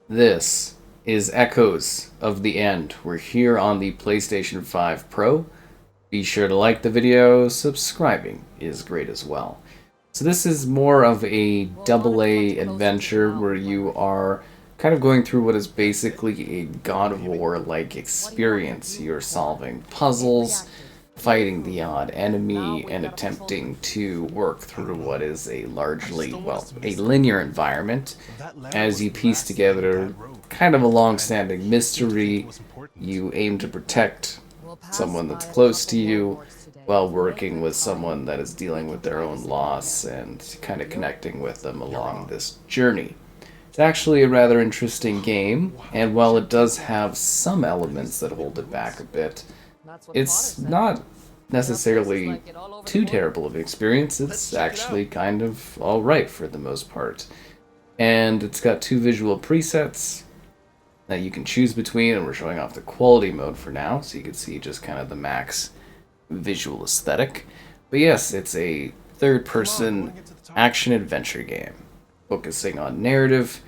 This is Echoes of the End. We're here on the PlayStation 5 Pro. Be sure to like the video, subscribing is great as well. So this is more of a double A adventure where you are kind of going through what is basically a God of War-like experience. You're solving puzzles, fighting the odd enemy, and attempting to work through what is a largely, well, a linear environment as you piece together kind of a long-standing mystery. You aim to protect someone that's close to you while working with someone that is dealing with their own loss and kind of connecting with them along this journey. It's actually a rather interesting game, and while it does have some elements that hold it back a bit, it's not necessarily too terrible of an experience. It's actually kind of alright for the most part. And it's got two visual presets that you can choose between, and we're showing off the quality mode for now, so you can see just kind of the max visual aesthetic. But yes, it's a third-person action-adventure game, focusing on narrative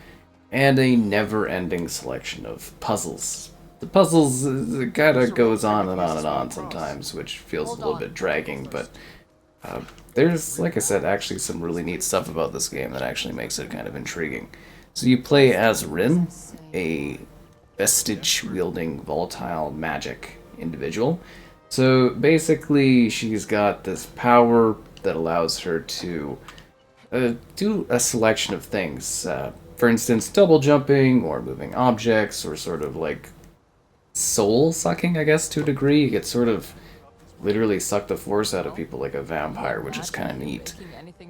and a never-ending selection of puzzles. The puzzles, it kind of goes on and on and on sometimes, which feels a little bit dragging, but there's, like I said, actually some really neat stuff about this game that actually makes it kind of intriguing. So you play as Rin, a vestige-wielding volatile magic individual. So basically, she's got this power that allows her to do a selection of things. For instance, double jumping, or moving objects, or sort of like soul sucking, I guess, to a degree. You get sort of literally suck the force out of people like a vampire, which is kind of neat.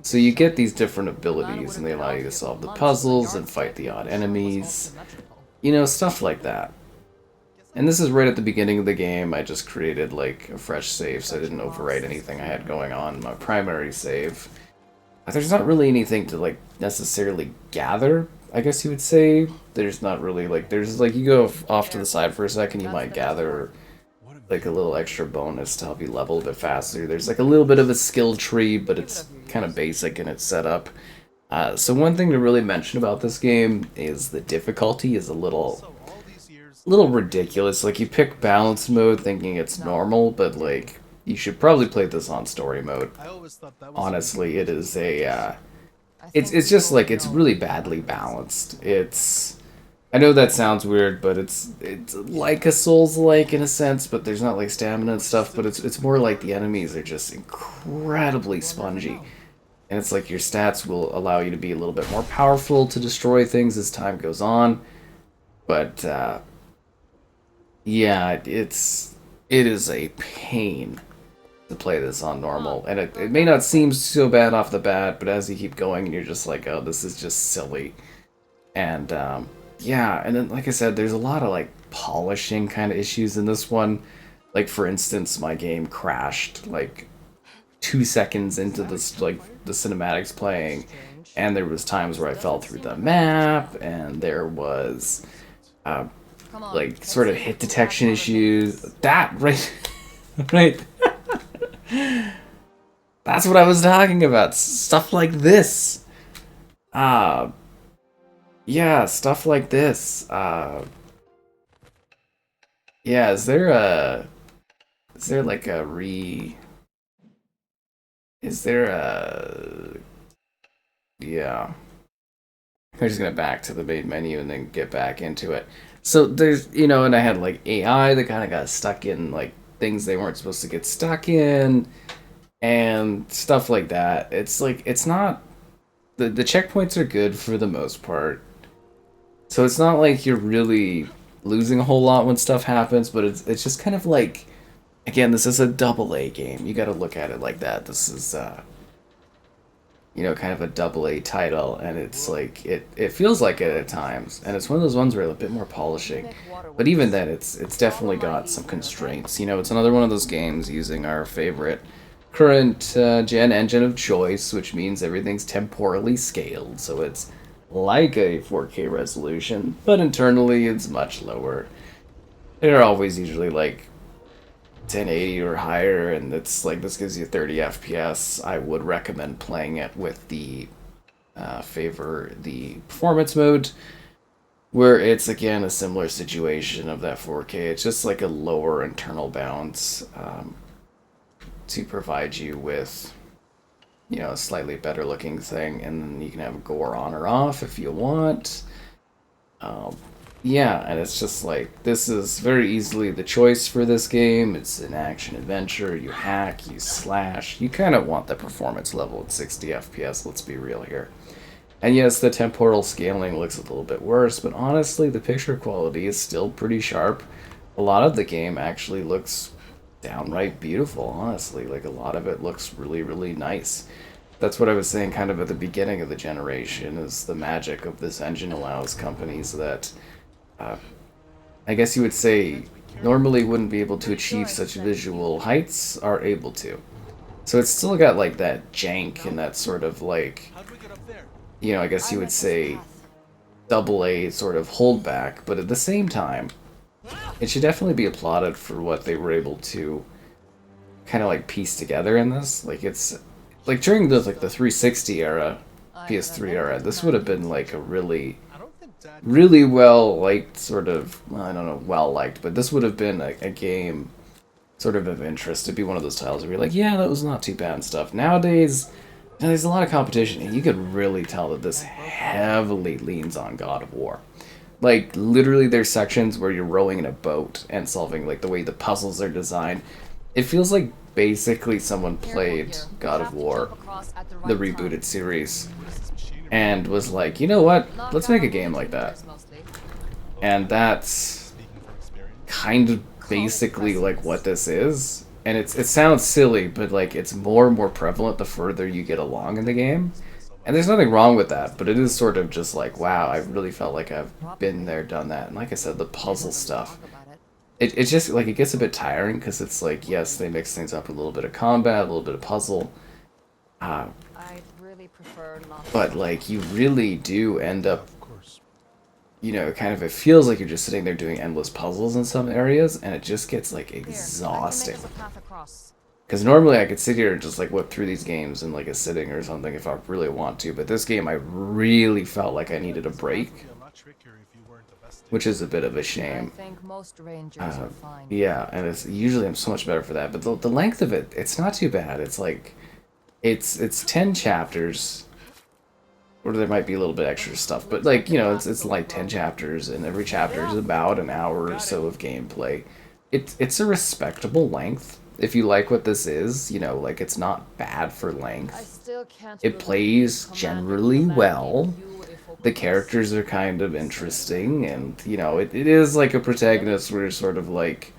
So you get these different abilities, and they allow you to solve the puzzles and fight the odd enemies. You know, stuff like that. And this is right at the beginning of the game. I just created like a fresh save, so I didn't overwrite anything I had going on in my primary save. There's not really anything to like necessarily gather, I guess you would say. There's not really like, there's like, you go off to the side for a second, you might gather like a little extra bonus to help you level a bit faster. There's like a little bit of a skill tree, but it's kind of basic in its setup. So one thing to really mention about this game is the difficulty is a little ridiculous. Like, you pick balance mode thinking it's normal, but like, you should probably play this on story mode. Honestly, it is a it's just like, it's really badly balanced. I know that sounds weird, but it's like a Souls-like in a sense, but there's not like stamina and stuff, but it's more like the enemies are just incredibly spongy. And it's like your stats will allow you to be a little bit more powerful to destroy things as time goes on. But yeah, it is a pain to play this on normal. And it may not seem so bad off the bat, but as you keep going, you're just like, oh, this is just silly. And yeah, and then like I said, there's a lot of like polishing kind of issues in this one. Like, for instance, my game crashed like 2 seconds into this, like, the cinematics playing, and there was times where I fell through the map, and there was like sort of hit detection issues. That right, right. That's what I was talking about. Stuff like this. Yeah, stuff like this. Yeah, is there like a is there a, yeah. I'm just gonna back to the main menu and then get back into it. So there's, and I had like AI that kind of got stuck in like things they weren't supposed to get stuck in and stuff like that. It's like, it's not, the checkpoints are good for the most part. So it's not like you're really losing a whole lot when stuff happens, but it's just kind of like, again, this is a double A game. You got to look at it like that. This is kind of a double A title, and it's like, it feels like it at times, and it's one of those ones where a bit more polishing. But even then, it's definitely got some constraints. It's another one of those games using our favorite current gen engine of choice, which means everything's temporally scaled, so it's like a 4K resolution, but internally it's much lower. They're always usually like 1080 or higher, and it's like, this gives you 30 FPS. I would recommend playing it with the favor the performance mode. where it's again a similar situation of that 4K. It's just like a lower internal bounds to provide you with, you know, a slightly better looking thing, and then you can have gore on or off if you want. Yeah, and it's just like, this is very easily the choice for this game. It's an action adventure. You hack, you slash. You kind of want the performance level at 60 FPS, let's be real here. And yes, the temporal scaling looks a little bit worse, but honestly, the picture quality is still pretty sharp. A lot of the game actually looks downright beautiful, honestly. Like, a lot of it looks really, really nice. That's what I was saying kind of at the beginning of the generation, is the magic of this engine allows companies that, I guess you would say, normally wouldn't be able to achieve such visual heights, are able to. So it's still got like that jank and that sort of like, you know, I guess you would say double A sort of holdback, but at the same time, it should definitely be applauded for what they were able to kind of like piece together in this. Like, it's like during the 360 era, PS3 era, this would have been like a really well liked sort of, well, I don't know, well liked, but this would have been a game sort of interest to be one of those titles where you're like, yeah, that was not too bad and stuff. Nowadays, there's a lot of competition, and you could really tell that this heavily leans on God of War. Like, literally, there's sections where you're rowing in a boat and solving, like, the way the puzzles are designed. It feels like basically someone played God of War, the rebooted series, and was like, you know what, let's make a game like that. And that's kind of basically like what this is. And it sounds silly, but like, it's more and more prevalent the further you get along in the game. And there's nothing wrong with that, but it is sort of just like, wow, I really felt like I've been there, done that. And like I said, the puzzle stuff, it's just like, it gets a bit tiring because it's like, yes, they mix things up with a little bit of combat, a little bit of puzzle. But like, you really do end up, you know, kind of, it feels like you're just sitting there doing endless puzzles in some areas, and it just gets like exhausting. Because normally I could sit here and just like whip through these games in like a sitting or something if I really want to, but this game I really felt like I needed a break, which is a bit of a shame. Yeah, and it's usually I'm so much better for that, but the length of it, it's not too bad. It's like, it's 10 chapters, or there might be a little bit extra stuff, but like, you know, it's like 10 chapters, and every chapter is about an hour or so of gameplay. It's a respectable length. If you like what this is, you know, like, it's not bad for length. It plays generally well. The characters are kind of interesting, and, you know, it is like a protagonist where sort of like,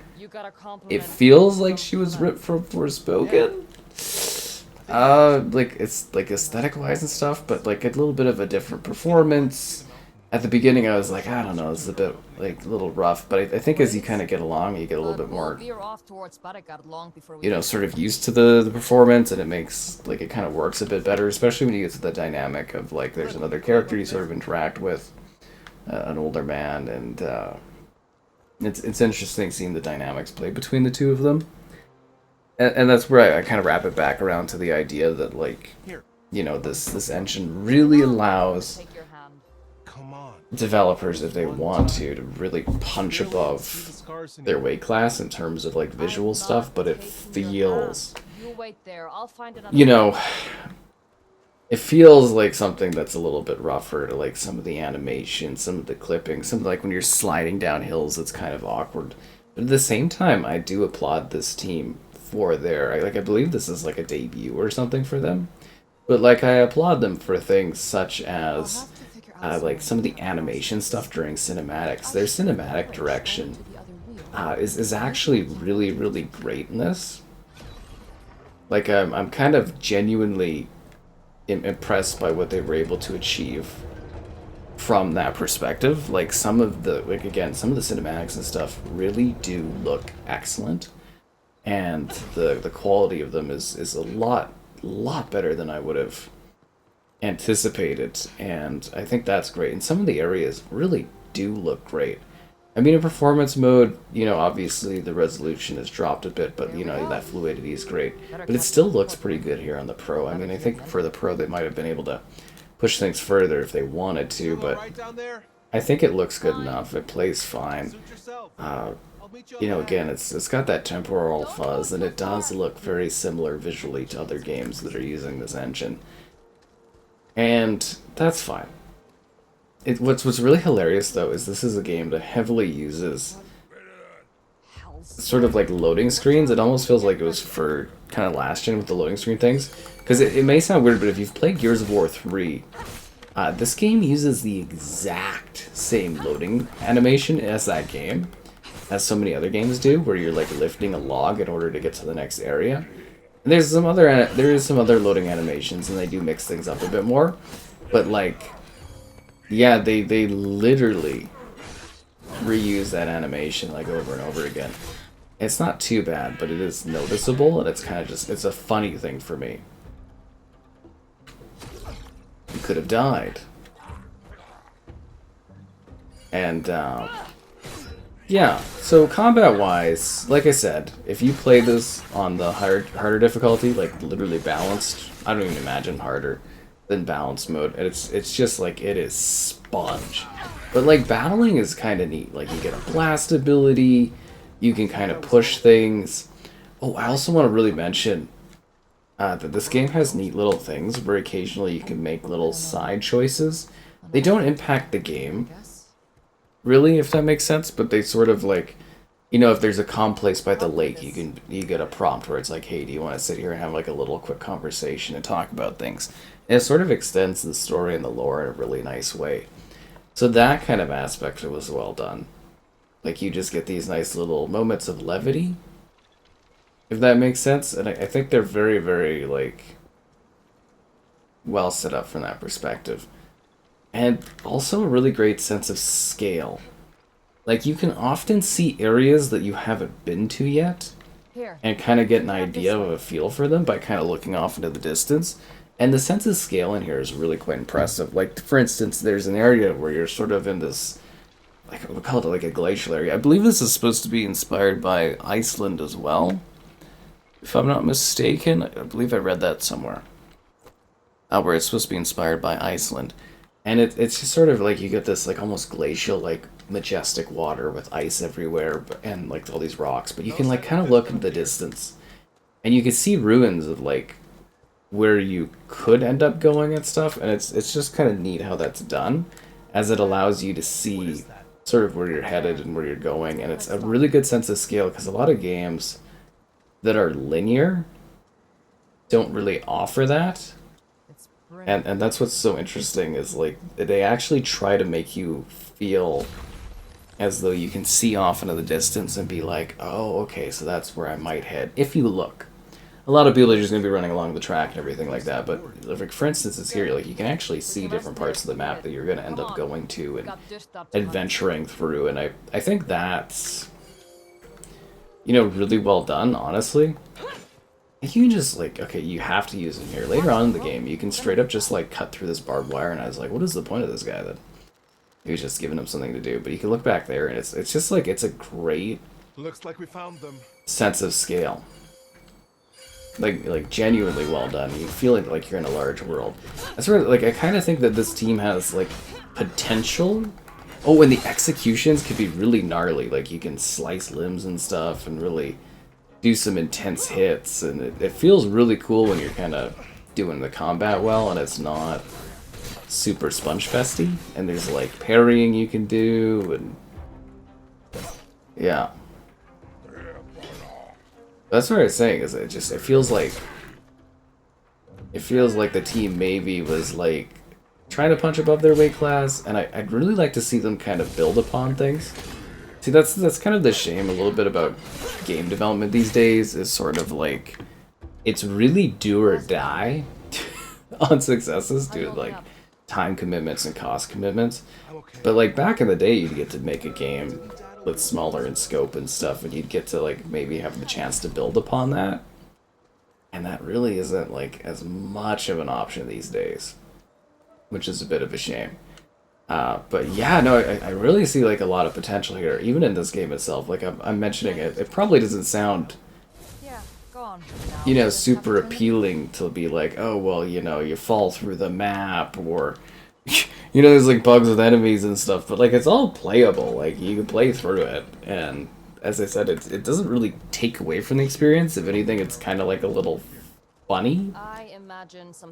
it feels like she was ripped from Forspoken. Like, it's like aesthetic wise and stuff, but like a little bit of a different performance. At the beginning I was like, I don't know, this is a bit like a little rough, but I think as you kind of get along, you get a little bit more, you know, sort of used to the performance, and it makes, like, it kind of works a bit better, especially when you get to the dynamic of like, there's another character you sort of interact with, an older man, and it's interesting seeing the dynamics play between the two of them. And that's where I kind of wrap it back around to the idea that, like, you know, this engine really allows developers, if they want to really punch above their weight class in terms of like visual stuff, but it feels, you know, it feels like something that's a little bit rougher to like some of the animation, some of the clipping, some like when you're sliding down hills, it's kind of awkward. But at the same time, I do applaud this team for their, like, I believe this is like a debut or something for them. But like, I applaud them for things such as like some of the animation stuff during cinematics. Their cinematic direction is actually really, really great in this. Like, I'm kind of genuinely impressed by what they were able to achieve from that perspective. Like, some of the, like, again, some of the cinematics and stuff really do look excellent, and the quality of them is a lot better than I would have anticipated, and I think that's great. And some of the areas really do look great. I mean, in performance mode, you know, obviously the resolution has dropped a bit, but, you know, that fluidity is great. But it still looks pretty good here on the Pro. I mean, I think for the Pro they might have been able to push things further if they wanted to, but I think it looks good enough. It plays fine. Suit yourself. Uh, I'll meet you you up know, ahead. again, it's got that temporal fuzz, and it does look very similar visually to other games that are using this engine. And that's fine. What's really hilarious though is this is a game that heavily uses sort of like loading screens. It almost feels like it was for kind of last gen with the loading screen things. Because it may sound weird, but if you've played Gears of War 3, this game uses the exact same loading animation as that game, as so many other games do, where you're like lifting a log in order to get to the next area. And there is some other loading animations, and they do mix things up a bit more. But like, yeah, they literally reuse that animation like over and over again. It's not too bad, but it is noticeable, and it's kind of just, it's a funny thing for me. You could have died. And, yeah, so combat-wise, like I said, if you play this on the harder difficulty, like literally balanced, I don't even imagine harder than balanced mode, and it's just like, it is sponge. But like, battling is kind of neat. Like, you get a blast ability, you can kind of push things. Oh, I also want to really mention that this game has neat little things where occasionally you can make little side choices. They don't impact the game, really, if that makes sense, but they sort of like, you know, if there's a calm place by the lake, you get a prompt where it's like, hey, do you want to sit here and have like a little quick conversation and talk about things? And it sort of extends the story and the lore in a really nice way. So that kind of aspect was well done. Like, you just get these nice little moments of levity, if that makes sense. And I think they're very, very, like, well set up from that perspective. And also a really great sense of scale. Like, you can often see areas that you haven't been to yet, and kind of get an idea of a feel for them by kind of looking off into the distance. And the sense of scale in here is really quite impressive. Like, for instance, there's an area where you're sort of in this, like, we call it like a glacial area. I believe this is supposed to be inspired by Iceland as well, if I'm not mistaken. I believe I read that somewhere. Where it's supposed to be inspired by Iceland. And it's just sort of like you get this like almost glacial, like majestic water with ice everywhere, and like all these rocks. But you can like kind of look in the distance, and you can see ruins of like where you could end up going and stuff. And it's just kind of neat how that's done, as it allows you to see sort of where you're headed and where you're going. And it's a really good sense of scale, because a lot of games that are linear don't really offer that. And that's what's so interesting, is like they actually try to make you feel as though you can see off into the distance and be like, oh, okay, so that's where I might head if you look. A lot of people are just going to be running along the track and everything like that, but like, for instance, it's here, like you can actually see different parts of the map that you're going to end up going to and adventuring through. And I think that's, you know, really well done, honestly. You can just, like, okay, you have to use it here. Later on in the game, you can straight up just, like, cut through this barbed wire, and I was like, what is the point of this guy then? He was just giving him something to do. But you can look back there, and it's just, like, it's a great Looks like we found them. sense of scale. Like genuinely well done. You feel like you're in a large world. That's where, like, I kind of think that this team has, like, potential. Oh, and the executions could be really gnarly. Like, you can slice limbs and stuff and really do some intense hits, and it feels really cool when you're kind of doing the combat well, and it's not super sponge festy, and there's like parrying you can do, and yeah, that's what I was saying, is it feels like the team maybe was like trying to punch above their weight class, and I'd really like to see them kind of build upon things. See, that's kind of the shame a little bit about game development these days, is sort of like, it's really do or die on successes due to like time commitments and cost commitments. But like back in the day, you'd get to make a game that's smaller in scope and stuff, and you'd get to like maybe have the chance to build upon that. And that really isn't like as much of an option these days, which is a bit of a shame. But yeah, no, I really see like a lot of potential here, even in this game itself. Like I'm mentioning it, it probably doesn't sound, you know, super appealing to be like, oh, well, you know, you fall through the map, or You know, there's like bugs with enemies and stuff, but like it's all playable. Like you can play through it, and as I said, it doesn't really take away from the experience. If anything, it's kind of like a little funny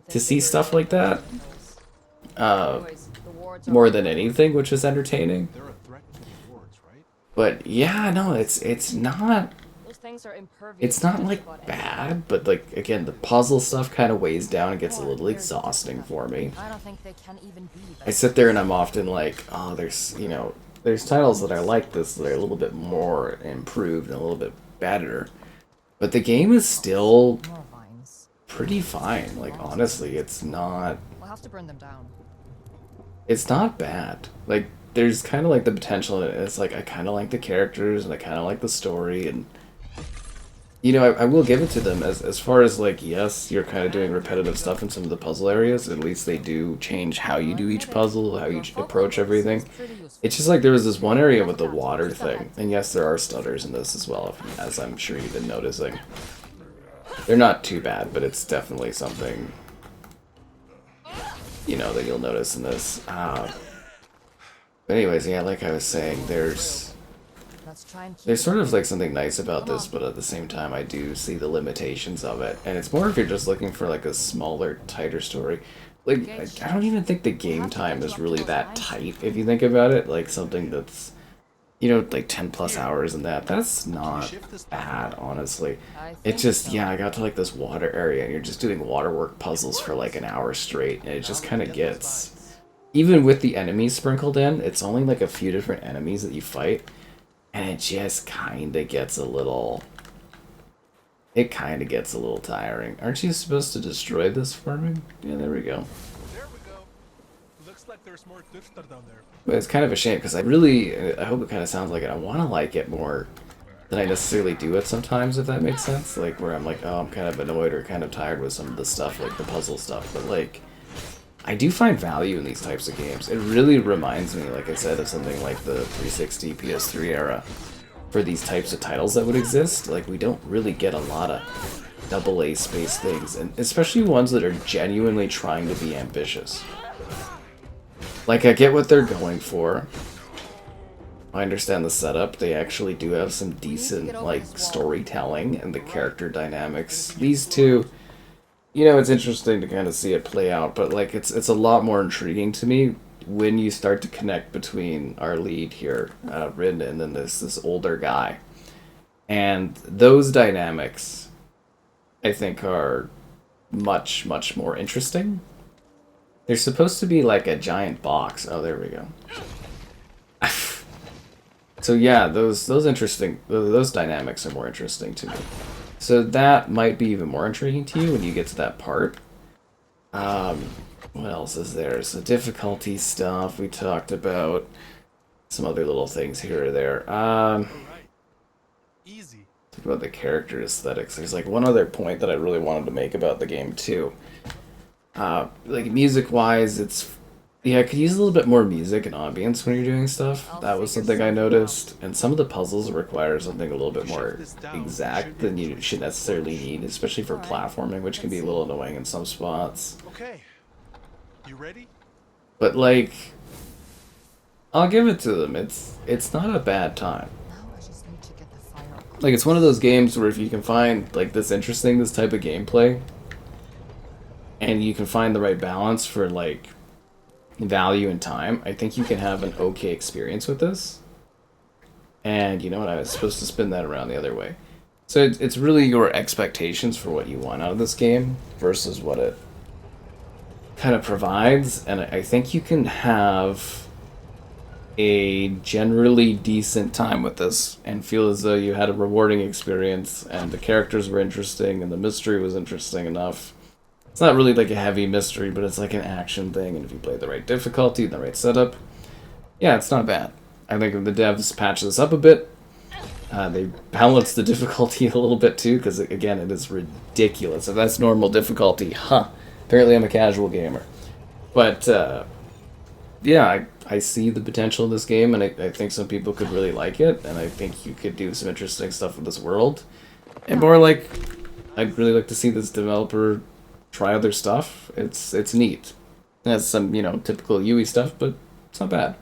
to see stuff like that. More than anything, which is entertaining. But yeah, no, it's not like bad, but like again, the puzzle stuff kind of weighs down and gets a little exhausting for me. I sit there and I'm often like, oh, there's titles that are like this that are a little bit more improved and a little bit better, but the game is still pretty fine. Like honestly, it's not. It's not bad. Like there's kind of like the potential in it. It's like I kind of like the characters and I kind of like the story, and you know, I will give it to them as far as like, yes, you're kind of doing repetitive stuff in some of the puzzle areas. At least they do change how you do each puzzle, how you approach everything. It's just like there was this one area with the water thing, and yes, there are stutters in this as well, as I'm sure you've been noticing. They're not too bad, but it's definitely something, you know, that you'll notice in this. But anyways, yeah, like I was saying, there's sort of like something nice about this, but at the same time I do see the limitations of it. And it's more if you're just looking for like a smaller, tighter story. Like, I don't even think the game time is really that tight, if you think about it. Like something that's, you know, like 10 plus hours and that's not bad, honestly. It just, yeah, I got to like this water area and you're just doing waterwork puzzles for like an hour straight, and it just kind of gets, even with the enemies sprinkled in, it's only like a few different enemies that you fight. And it just kind of gets a little... It kind of gets a little tiring. Aren't you supposed to destroy this for me? Yeah, there we go. There we go. Looks like there's more Dipster down there. But it's kind of a shame, because I hope it kind of sounds like it. I want to like it more than I necessarily do it sometimes, if that makes sense. Like, where I'm like, oh, I'm kind of annoyed or kind of tired with some of the stuff, like the puzzle stuff. But, like, I do find value in these types of games. It really reminds me, like I said, of something like the 360, PS3 era for these types of titles that would exist. Like, we don't really get a lot of AA space things, and especially ones that are genuinely trying to be ambitious. Like, I get what they're going for. I understand the setup. They actually do have some decent, like, storytelling and the character dynamics. These two... You know, it's interesting to kind of see it play out, but like it's a lot more intriguing to me when you start to connect between our lead here, Rin, and then this older guy. And those dynamics, I think, are much, much more interesting. They're supposed to be like a giant box. Oh, there we go. So yeah, those dynamics are more interesting to me. So that might be even more intriguing to you when you get to that part. What else is there? So difficulty stuff, we talked about. Some other little things here or there. Easy. Talk about the character aesthetics. There's like one other point that I really wanted to make about the game too. Like music-wise, it's... Yeah, I could use a little bit more music and ambience when you're doing stuff. That was something I noticed. And some of the puzzles require something a little bit more exact than you should necessarily need, especially for platforming, which can be a little annoying in some spots. Okay. You ready? But like, I'll give it to them. It's not a bad time. Like, it's one of those games where if you can find like this type of gameplay, and you can find the right balance for like value and time, I think you can have an okay experience with this. And you know what, I was supposed to spin that around the other way. So it's really your expectations for what you want out of this game versus what it kind of provides, and I think you can have a generally decent time with this and feel as though you had a rewarding experience and the characters were interesting and the mystery was interesting enough. It's not really like a heavy mystery, but it's like an action thing, and if you play the right difficulty and the right setup, yeah, it's not bad. I think if the devs patch this up a bit, they balance the difficulty a little bit too, because again, it is ridiculous. If that's normal difficulty, apparently I'm a casual gamer. But yeah, I see the potential in this game, and I think some people could really like it, and I think you could do some interesting stuff with this world. And more like, I'd really like to see this developer try other stuff. It's neat. It has some, typical UE stuff, but it's not bad.